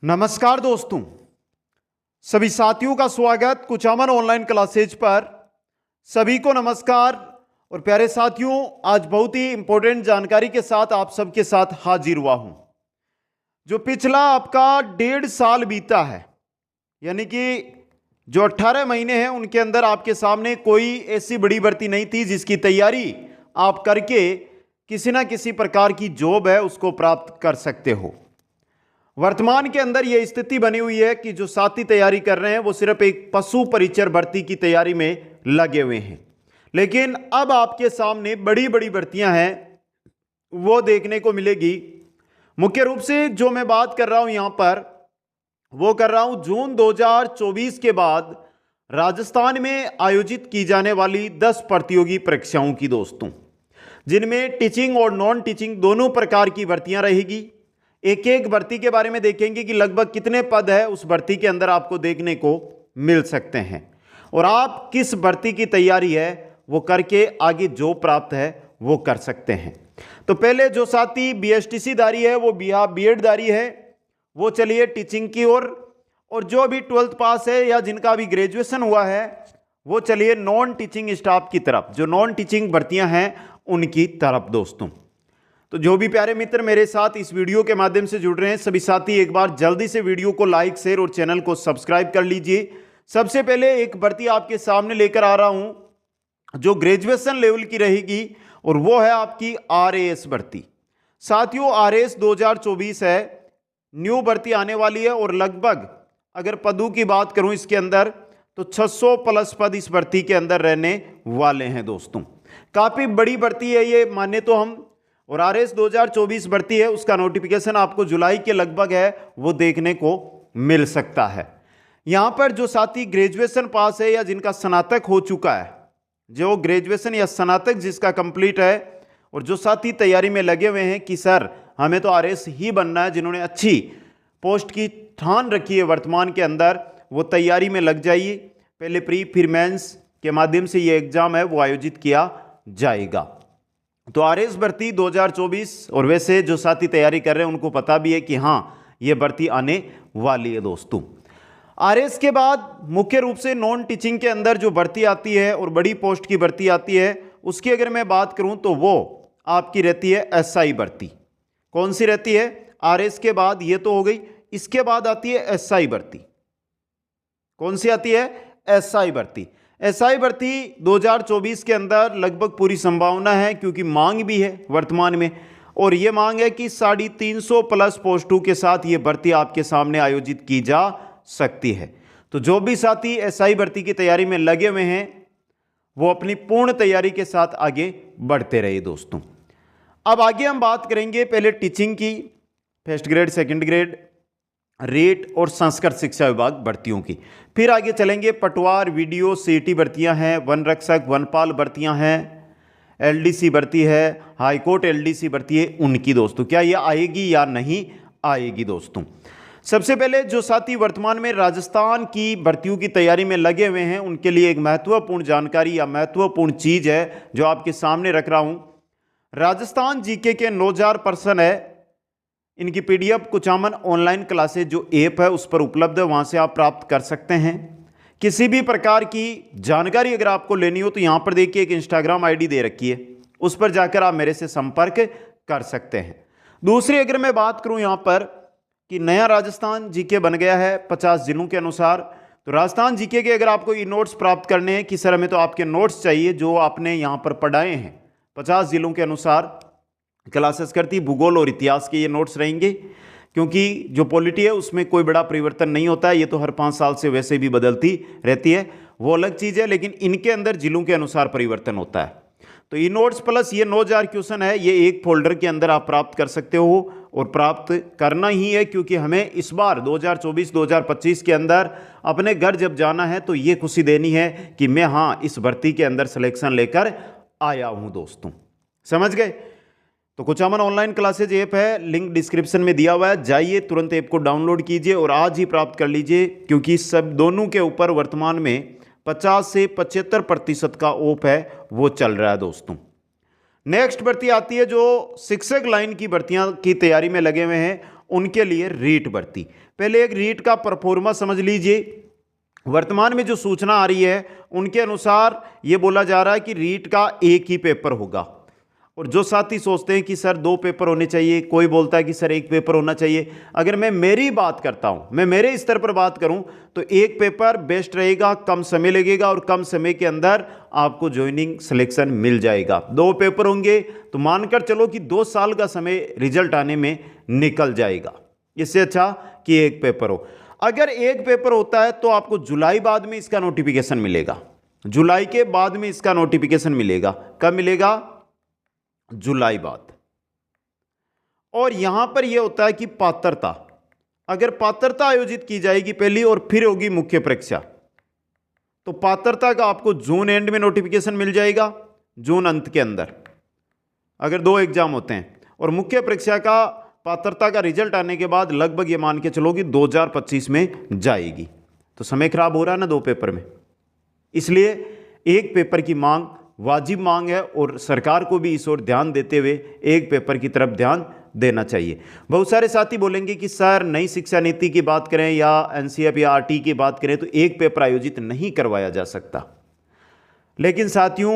नमस्कार दोस्तों, सभी साथियों का स्वागत कुचामन ऑनलाइन क्लासेज पर। सभी को नमस्कार। और प्यारे साथियों, आज बहुत ही इंपॉर्टेंट जानकारी के साथ आप सबके साथ हाजिर हुआ हूं। जो पिछला आपका 1.5 साल बीता है, यानी कि जो 18 महीने हैं, उनके अंदर आपके सामने कोई ऐसी बड़ी भर्ती नहीं थी जिसकी तैयारी आप करके किसी ना किसी प्रकार की जॉब है उसको प्राप्त कर सकते हो। वर्तमान के अंदर यह स्थिति बनी हुई है कि जो साथी तैयारी कर रहे हैं वो सिर्फ एक पशु परिचर भर्ती की तैयारी में लगे हुए हैं, लेकिन अब आपके सामने बड़ी बड़ी भर्तियां हैं वो देखने को मिलेगी। मुख्य रूप से जो मैं बात कर रहा हूं यहां पर, वो कर रहा हूं जून 2024 के बाद राजस्थान में आयोजित की जाने वाली 10 प्रतियोगी परीक्षाओं की दोस्तों, जिनमें टीचिंग और नॉन टीचिंग दोनों प्रकार की भर्तियां रहेगी। एक एक भर्ती के बारे में देखेंगे कि लगभग कितने पद है उस भर्ती के अंदर आपको देखने को मिल सकते हैं, और आप किस भर्ती की तैयारी है वो करके आगे जो प्राप्त है वो कर सकते हैं। तो पहले जो साथी बीएसटीसी दारी है, वो बीएड दारी है, वो चलिए टीचिंग की ओर, और जो अभी 12th पास है या जिनका अभी ग्रेजुएशन हुआ है वो चलिए नॉन टीचिंग स्टाफ की तरफ, जो नॉन टीचिंग भर्तियां हैं उनकी तरफ दोस्तों। तो जो भी प्यारे मित्र मेरे साथ इस वीडियो के माध्यम से जुड़ रहे हैं, सभी साथी एक बार जल्दी से वीडियो को लाइक, शेयर और चैनल को सब्सक्राइब कर लीजिए। सबसे पहले एक भर्ती आपके सामने लेकर आ रहा हूं जो ग्रेजुएशन लेवल की रहेगी, और वो है आपकी आरएएस भर्ती। साथियों, आरएएस 2024 है, न्यू भर्ती आने वाली है, और लगभग अगर पदों की बात करूं इसके अंदर तो 600 प्लस पद इस भर्ती के अंदर रहने वाले हैं दोस्तों। काफी बड़ी भर्ती है ये, माने तो हम, और आरएएस 2024 भर्ती है, उसका नोटिफिकेशन आपको जुलाई के लगभग है वो देखने को मिल सकता है। यहां पर जो साथी ग्रेजुएशन पास है या जिनका स्नातक हो चुका है, जो ग्रेजुएशन या स्नातक जिसका कंप्लीट है, और जो साथी तैयारी में लगे हुए हैं कि सर हमें तो आरएएस ही बनना है, जिन्होंने अच्छी पोस्ट की ठान रखी है वर्तमान के अंदर, वो तैयारी में लग जाइए। पहले प्री फिर मेंस के माध्यम से ये एग्जाम है वो आयोजित किया जाएगा। तो आरएएस भर्ती 2024, और वैसे जो साथी तैयारी कर रहे हैं उनको पता भी है कि हाँ ये भर्ती आने वाली है दोस्तों। आरएएस के बाद मुख्य रूप से नॉन टीचिंग के अंदर जो भर्ती आती है और बड़ी पोस्ट की भर्ती आती है, उसकी अगर मैं बात करूं तो वो आपकी रहती है एसआई भर्ती। कौन सी रहती है? आरएएस के बाद ये तो हो गई, इसके बाद आती है एसआई भर्ती। कौन सी आती है? एसआई भर्ती। एसआई भर्ती 2024 के अंदर लगभग पूरी संभावना है, क्योंकि मांग भी है वर्तमान में, और यह मांग है कि 350 प्लस पोस्टों के साथ ये भर्ती आपके सामने आयोजित की जा सकती है। तो जो भी साथी एसआई भर्ती की तैयारी में लगे हुए हैं वो अपनी पूर्ण तैयारी के साथ आगे बढ़ते रहिए दोस्तों। अब आगे हम बात करेंगे पहले टीचिंग की, first grade, second grade, rate और संस्कृत शिक्षा विभाग भर्तियों की। फिर आगे चलेंगे पटवार, वीडियो, सीटी भर्तियां हैं, वन रक्षक, वनपाल भर्तियां हैं, एलडीसी भर्ती है, हाईकोर्ट एलडीसी भर्ती है, उनकी दोस्तों क्या ये आएगी या नहीं आएगी दोस्तों। सबसे पहले जो साथी वर्तमान में राजस्थान की भर्तियों की तैयारी में लगे हुए हैं उनके लिए एक महत्वपूर्ण जानकारी या महत्वपूर्ण चीज है जो आपके सामने रख रहा हूं। राजस्थान जीके के 9000 प्रश्न है, इनकी पीडीएफ कुचामन ऑनलाइन क्लासेज जो ऐप है उस पर उपलब्ध है, वहां से आप प्राप्त कर सकते हैं। किसी भी प्रकार की जानकारी अगर आपको लेनी हो तो यहां पर देखिए एक इंस्टाग्राम आईडी दे रखी है, उस पर जाकर आप मेरे से संपर्क कर सकते हैं। दूसरी अगर मैं बात करूं यहां पर कि नया राजस्थान जीके बन गया है 50 जिलों के अनुसार, तो राजस्थान जीके के अगर आपको ये नोट्स प्राप्त करने हैं कि सर हमें तो आपके नोट्स चाहिए जो आपने यहां पर पढ़ाए हैं 50 जिलों के अनुसार, क्लासेस करती भूगोल और इतिहास के ये नोट्स रहेंगे, क्योंकि जो पॉलिटी है उसमें कोई बड़ा परिवर्तन नहीं होता है, ये तो हर 5 साल से वैसे भी बदलती रहती है, वो अलग चीज़ है, लेकिन इनके अंदर जिलों के अनुसार परिवर्तन होता है। तो ये नोट्स प्लस ये 9000 क्वेश्चन है, ये एक फोल्डर के अंदर आप प्राप्त कर सकते हो, और प्राप्त करना ही है, क्योंकि हमें इस बार 2024-2025 के अंदर अपने घर जब जाना है तो ये खुशी देनी है कि मैं हाँ इस भर्ती के अंदर सिलेक्शन लेकर आया हूँ दोस्तों। समझ गए? तो कुचामन ऑनलाइन क्लासेज ऐप है, लिंक डिस्क्रिप्शन में दिया हुआ है, जाइए तुरंत ऐप को डाउनलोड कीजिए और आज ही प्राप्त कर लीजिए, क्योंकि सब दोनों के ऊपर वर्तमान में 50 से 75% का ऑफ है वो चल रहा है दोस्तों। नेक्स्ट भर्ती आती है जो शिक्षक लाइन की भर्तियां की तैयारी में लगे हुए हैं उनके लिए रीट भर्ती। पहले एक रीट का परफॉर्मा समझ लीजिए। वर्तमान में जो सूचना आ रही है उनके अनुसार ये बोला जा रहा है कि रीट का एक ही पेपर होगा, और जो साथी सोचते हैं कि सर 2 पेपर होने चाहिए, कोई बोलता है कि सर 1 पेपर होना चाहिए, अगर मैं मेरी बात करता हूं, मैं मेरे स्तर पर बात करूं तो 1 पेपर बेस्ट रहेगा, कम समय लगेगा और कम समय के अंदर आपको ज्वाइनिंग सिलेक्शन मिल जाएगा। 2 पेपर होंगे तो मानकर चलो कि 2 साल का समय रिजल्ट आने में निकल जाएगा। इससे अच्छा कि 1 पेपर हो। अगर 1 पेपर होता है तो आपको जुलाई बाद में इसका नोटिफिकेशन मिलेगा, जुलाई के बाद में इसका नोटिफिकेशन मिलेगा। कब मिलेगा? जुलाई बाद। और यहां पर यह होता है कि पात्रता, अगर पात्रता आयोजित की जाएगी पहली और फिर होगी मुख्य परीक्षा, तो पात्रता का आपको जून एंड में नोटिफिकेशन मिल जाएगा, जून अंत के अंदर, अगर 2 एग्जाम होते हैं। और मुख्य परीक्षा का पात्रता का रिजल्ट आने के बाद लगभग ये मान के चलो कि 2025 में जाएगी। तो समय खराब हो रहा है ना 2 पेपर में, इसलिए 1 पेपर की मांग वाजिब मांग है और सरकार को भी इस ओर ध्यान देते हुए 1 पेपर की तरफ ध्यान देना चाहिए। बहुत सारे साथी बोलेंगे कि सर नई शिक्षा नीति की बात करें या एनसीईआरटी या आरटी की बात करें तो 1 पेपर आयोजित नहीं करवाया जा सकता, लेकिन साथियों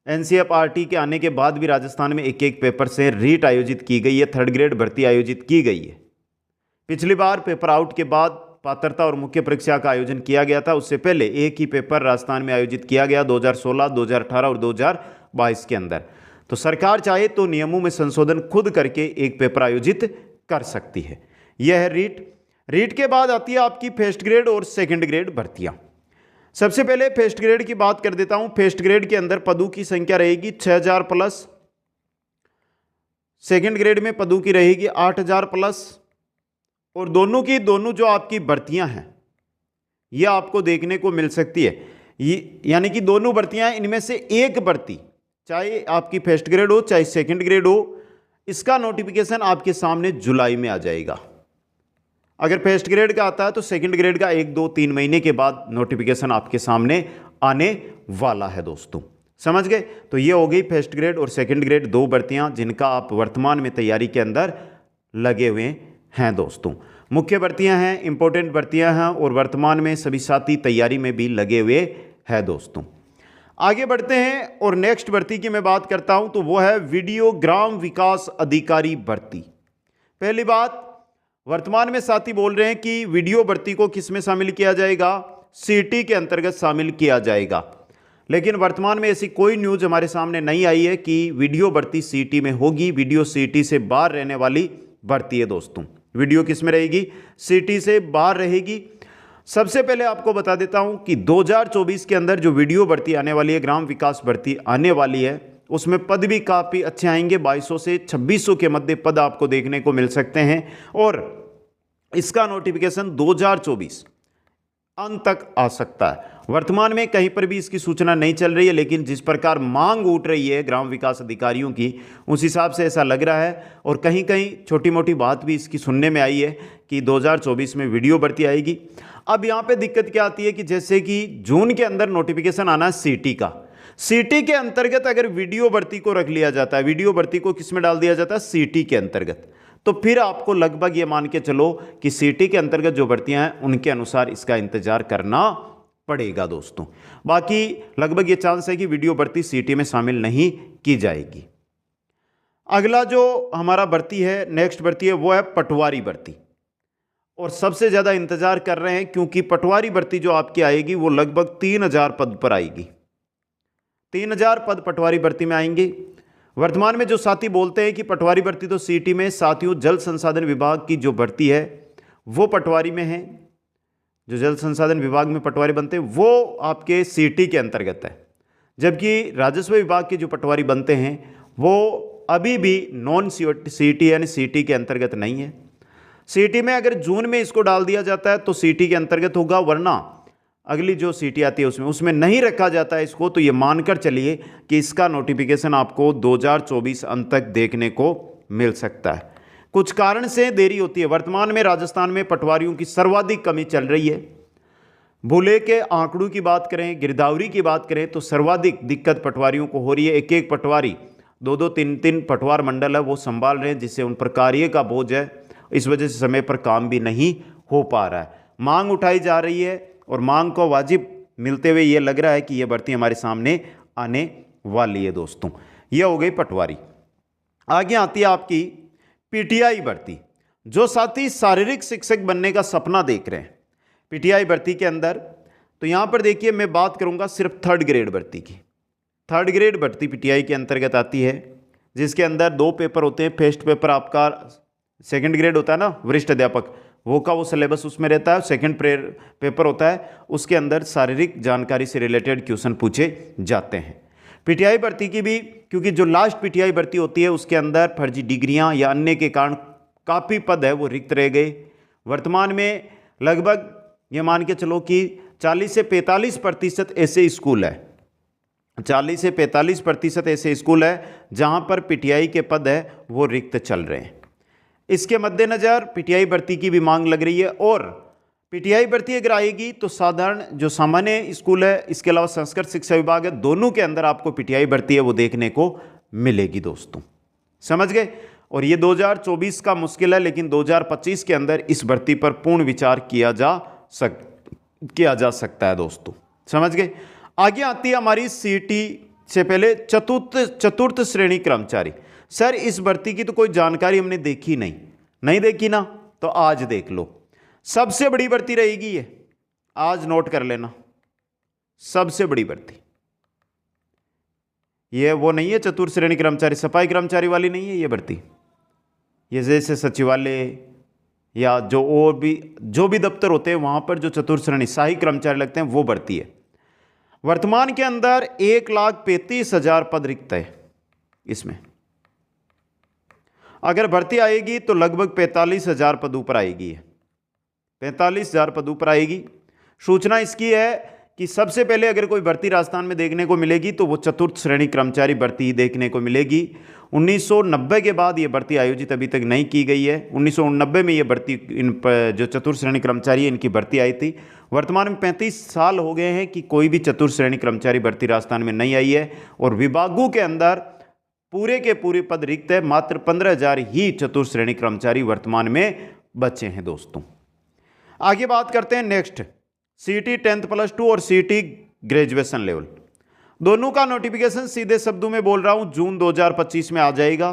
एनसीईआरटी के आने के बाद भी राजस्थान में 1-1 पेपर से रीट आयोजित की गई है, 3rd ग्रेड भर्ती आयोजित की गई है। पिछली बार पेपर आउट के बाद पात्रता और मुख्य परीक्षा का आयोजन किया गया था, उससे पहले 1 ही पेपर राजस्थान में आयोजित किया गया 2016, 2018 और 2022 के अंदर। तो सरकार चाहे तो नियमों में संशोधन खुद करके 1 पेपर आयोजित कर सकती है। यह है रीट। रीट के बाद आती है आपकी फर्स्ट ग्रेड और सेकंड ग्रेड भर्तियां। सबसे पहले फर्स्ट ग्रेड की बात कर देता हूं। फर्स्ट ग्रेड के अंदर पदों की संख्या रहेगी 6000 प्लस, सेकंड ग्रेड में पदों की रहेगी 8000 प्लस, और दोनों जो आपकी भर्तियां हैं यह आपको देखने को मिल सकती है। यानी कि दोनों भर्तियां, इनमें से एक भर्ती चाहे आपकी फर्स्ट ग्रेड हो चाहे सेकंड ग्रेड हो, इसका नोटिफिकेशन आपके सामने जुलाई में आ जाएगा। अगर फर्स्ट ग्रेड का आता है तो सेकंड ग्रेड का 1, 2, 3 महीने के बाद नोटिफिकेशन आपके सामने आने वाला है दोस्तों, समझ गए। तो ये हो गई फर्स्ट ग्रेड और सेकंड ग्रेड 2 भर्तियां जिनका आप वर्तमान में तैयारी के अंदर लगे हुए हैं दोस्तों। मुख्य भर्तियां हैं, इंपॉर्टेंट भर्तियां हैं और वर्तमान में सभी साथी तैयारी में भी लगे हुए हैं दोस्तों। आगे बढ़ते हैं और नेक्स्ट भर्ती की मैं बात करता हूं तो वो है वीडियो ग्राम विकास अधिकारी भर्ती। पहली बात, वर्तमान में साथी बोल रहे हैं कि वीडियो भर्ती को किस में शामिल किया जाएगा? सीटी के अंतर्गत शामिल किया जाएगा, लेकिन वर्तमान में ऐसी कोई न्यूज हमारे सामने नहीं आई है कि वीडियो भर्ती सीटी में होगी। वीडियो सीटी से बाहर रहने वाली भर्ती है दोस्तों। वीडियो किस में रहेगी? सीटी से बाहर रहेगी। सबसे पहले आपको बता देता हूं कि 2024 के अंदर जो वीडियो भर्ती आने वाली है, ग्राम विकास भर्ती आने वाली है, उसमें पद भी काफ़ी अच्छे आएंगे। 2200 से 2600 के मध्य पद आपको देखने को मिल सकते हैं और इसका नोटिफिकेशन 2024 अंत तक आ सकता है। वर्तमान में कहीं पर भी इसकी सूचना नहीं चल रही है, लेकिन जिस प्रकार मांग उठ रही है ग्राम विकास अधिकारियों की, उस हिसाब से ऐसा लग रहा है। और कहीं कहीं छोटी मोटी बात भी इसकी सुनने में आई है कि 2024 में वीडियो भर्ती आएगी। अब यहाँ पे दिक्कत क्या आती है कि जैसे कि जून के अंदर नोटिफिकेशन आना है सीटी का, सीटी के अंतर्गत अगर वीडियो भर्ती को रख लिया जाता है, वीडियो भर्ती को किस में डाल दिया जाता है? सीटी के अंतर्गत, तो फिर आपको लगभग ये मान के चलो कि सीटी के अंतर्गत जो भर्तियां हैं उनके अनुसार इसका इंतजार करना पड़ेगा दोस्तों। बाकी लगभग ये चांस है कि वीडियो भर्ती सीटी में शामिल नहीं की जाएगी। अगला जो हमारा भर्ती है, नेक्स्ट भर्ती है, वो है पटवारी भर्ती। और सबसे ज़्यादा इंतजार कर रहे हैं क्योंकि पटवारी भर्ती जो आपकी आएगी वो लगभग 3000 पद पर आएगी। 3000 पद पटवारी भर्ती में आएंगे। वर्तमान में जो साथी बोलते हैं कि पटवारी भर्ती तो सीटी में, साथियों जल संसाधन विभाग की जो भर्ती है वो पटवारी में है। जो जल संसाधन विभाग में पटवारी बनते हैं वो आपके सीटी के अंतर्गत है, जबकि राजस्व विभाग के जो पटवारी बनते हैं वो अभी भी नॉन सीटी यानी सीटी के अंतर्गत नहीं है। सीटी में अगर जून में इसको डाल दिया जाता है तो सीटी के अंतर्गत होगा, वरना अगली जो सीटी आती है उसमें नहीं रखा जाता है इसको। तो ये मानकर चलिए कि इसका नोटिफिकेशन आपको 2024 अंत तक देखने को मिल सकता है। कुछ कारण से देरी होती है। वर्तमान में राजस्थान में पटवारियों की सर्वाधिक कमी चल रही है। भूले के आंकड़ों की बात करें, गिरदावरी की बात करें तो सर्वाधिक दिक्कत पटवारियों को हो रही है। एक पटवारी 2-2, 3-3 पटवार मंडल है वो संभाल रहे हैं, जिससे उन पर कार्य का बोझ है इस वजह से समय पर काम भी नहीं हो पा रहा है। मांग उठाई जा रही है और मांग को वाजिब मिलते हुए ये लग रहा है कि ये भर्ती हमारे सामने आने वाली है दोस्तों। ये हो गई पटवारी। आगे आती है आपकी पीटीआई भर्ती। जो साथी शारीरिक शिक्षक बनने का सपना देख रहे हैं पीटीआई भर्ती के अंदर, तो यहाँ पर देखिए मैं बात करूँगा सिर्फ 3rd ग्रेड भर्ती की। 3rd ग्रेड भर्ती पीटीआई के अंतर्गत आती है, जिसके अंदर 2 पेपर होते हैं। फर्स्ट पेपर आपका 2nd ग्रेड होता है ना, वरिष्ठ अध्यापक, वो सिलेबस उसमें रहता है। सेकंड पेपर होता है, उसके अंदर शारीरिक जानकारी से रिलेटेड क्वेश्चन पूछे जाते हैं। पीटीआई भर्ती की भी, क्योंकि जो लास्ट पीटीआई भर्ती होती है उसके अंदर फर्जी डिग्रियां या अन्य के कारण काफ़ी पद है वो रिक्त रह गए। वर्तमान में लगभग ये मान के चलो कि 40 से 45% ऐसे स्कूल है, 40 से 45% ऐसे स्कूल है जहां पर पीटीआई के पद है वो रिक्त चल रहे हैं। इसके मद्देनज़र पीटीआई भर्ती की भी मांग लग रही है। और पीटीआई भर्ती अगर आएगी तो साधारण जो सामान्य स्कूल है, इसके अलावा संस्कृत शिक्षा विभाग है, दोनों के अंदर आपको पीटीआई भर्ती है वो देखने को मिलेगी दोस्तों। समझ गए? और ये 2024 का मुश्किल है, लेकिन 2025 के अंदर इस भर्ती पर पूर्ण विचार किया जा सकता है दोस्तों। समझ गए? आगे आती है हमारी सीटी से पहले चतुर्थ श्रेणी कर्मचारी। सर इस भर्ती की तो कोई जानकारी हमने देखी नहीं देखी ना, तो आज देख लो। सबसे बड़ी भर्ती रहेगी ये, आज नोट कर लेना। सबसे बड़ी भर्ती ये वो नहीं है चतुर्थ श्रेणी कर्मचारी, सफाई कर्मचारी वाली नहीं है ये भर्ती। ये जैसे सचिवालय या जो भी दफ्तर होते हैं वहां पर जो चतुर्थ श्रेणी सहायक कर्मचारी लगते हैं वो भर्ती है। वर्तमान के अंदर 1,35,000 पद रिक्त है। इसमें अगर भर्ती आएगी तो लगभग 45,000 पद ऊपर आएगी, 45,000 पद ऊपर आएगी। सूचना इसकी है कि सबसे पहले अगर कोई भर्ती राजस्थान में देखने को मिलेगी तो वो चतुर्थ श्रेणी कर्मचारी भर्ती ही देखने को मिलेगी। 1990 के बाद ये भर्ती आयोजित अभी तक नहीं की गई है। 1990 में ये भर्ती जो चतुर्थ श्रेणी कर्मचारी है इनकी भर्ती आई थी। वर्तमान में 35 साल हो गए हैं कि कोई भी चतुर्थ श्रेणी कर्मचारी भर्ती राजस्थान में नहीं आई है। और विभागों के अंदर पूरे के पूरे पद रिक्त है। मात्र 15,000 ही चतुर्थ श्रेणी कर्मचारी वर्तमान में बचे हैं दोस्तों। आगे बात करते हैं नेक्स्ट, सीटी 10+2 और सीटी ग्रेजुएशन लेवल, दोनों का नोटिफिकेशन सीधे शब्दों में बोल रहा हूं जून 2025 में आ जाएगा।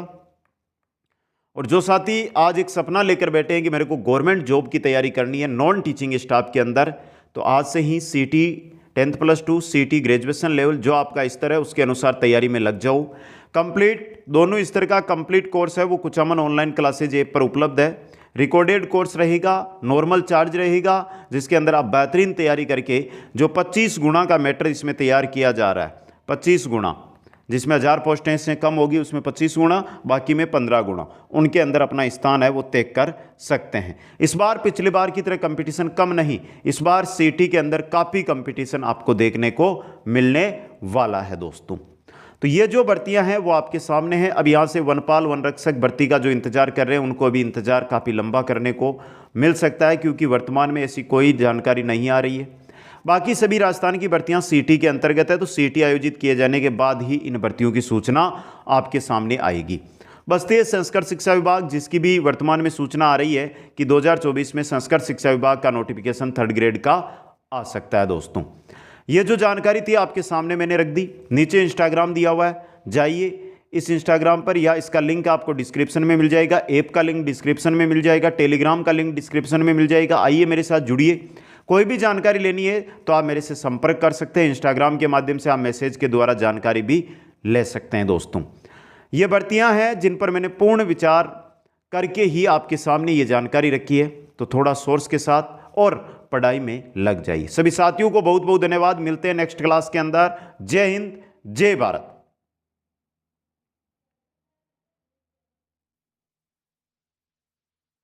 और जो साथी आज एक सपना लेकर बैठे हैं कि मेरे को गवर्नमेंट जॉब की तैयारी करनी है नॉन टीचिंग स्टाफ के अंदर, तो आज से ही सीटी 10+2 सीटी ग्रेजुएशन लेवल जो आपका स्तर है उसके अनुसार तैयारी में लग जाओ। कंप्लीट दोनों स्तर का कंप्लीट कोर्स है वो कुचामन ऑनलाइन क्लासेज ऐप पर उपलब्ध है। रिकॉर्डेड कोर्स रहेगा, नॉर्मल चार्ज रहेगा, जिसके अंदर आप बेहतरीन तैयारी करके जो 25 गुना का मैटर इसमें तैयार किया जा रहा है, 25 गुना, जिसमें 1000 पोस्टें से कम होगी उसमें 25 गुना, बाकी में 15 गुना, उनके अंदर अपना स्थान है वो तय कर सकते हैं। इस बार पिछले बार की तरह कंपटीशन कम नहीं, इस बार सीटी के अंदर काफ़ी कंपटीशन आपको देखने को मिलने वाला है दोस्तों। तो ये जो भर्तियां हैं वो आपके सामने हैं। अब यहाँ से वनपाल वनरक्षक भर्ती का जो इंतजार कर रहे हैं उनको अभी इंतजार काफ़ी लंबा करने को मिल सकता है, क्योंकि वर्तमान में ऐसी कोई जानकारी नहीं आ रही है। बाकी सभी राजस्थान की भर्तियां सीटी के अंतर्गत है, तो सीटी आयोजित किए जाने के बाद ही इन भर्तियों की सूचना आपके सामने आएगी। बस्ती है संस्कृत शिक्षा विभाग, जिसकी भी वर्तमान में सूचना आ रही है कि 2024 में संस्कृत शिक्षा विभाग का नोटिफिकेशन 3rd ग्रेड का आ सकता है दोस्तों। ये जो जानकारी थी आपके सामने मैंने रख दी। नीचे इंस्टाग्राम दिया हुआ है, जाइए इस इंस्टाग्राम पर, या इसका लिंक आपको डिस्क्रिप्शन में मिल जाएगा, ऐप का लिंक डिस्क्रिप्शन में मिल जाएगा, टेलीग्राम का लिंक डिस्क्रिप्शन में मिल जाएगा। आइए मेरे साथ जुड़िए। कोई भी जानकारी लेनी है तो आप मेरे से संपर्क कर सकते हैं। इंस्टाग्राम के माध्यम से आप मैसेज के द्वारा जानकारी भी ले सकते हैं दोस्तों। ये भर्तियां हैं जिन पर मैंने पूर्ण विचार करके ही आपके सामने ये जानकारी रखी है, तो थोड़ा सोर्स के साथ और पढ़ाई में लग जाइए। सभी साथियों को बहुत बहुत धन्यवाद। मिलते हैं नेक्स्ट क्लास के अंदर। जय हिंद, जय भारत।